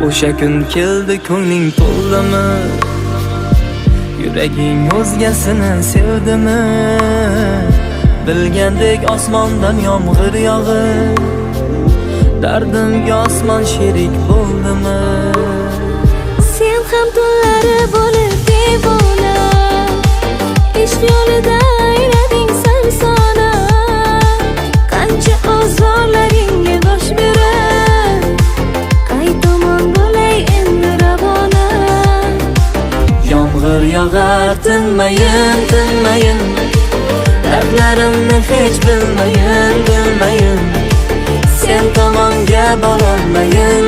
O'sha kun keldi ko'ngling to'ldimi? Yuraging o'zgasini sevdimi? Bilgandek osmondan yomg'ir yog'ib, dardimga osmon sherik bo'ldimi? Sen ham tunlari bo'lib devona, ishq yo'lida aylading sarsona. Qancha ozorlaringga dosh berib, qaytomon bo'lay endi ravona. Yomg'ir yog'ar tinmayin, tinmayin, dardlarimni hech bilmayin, bilmayin. Sen tomonga borolmayin,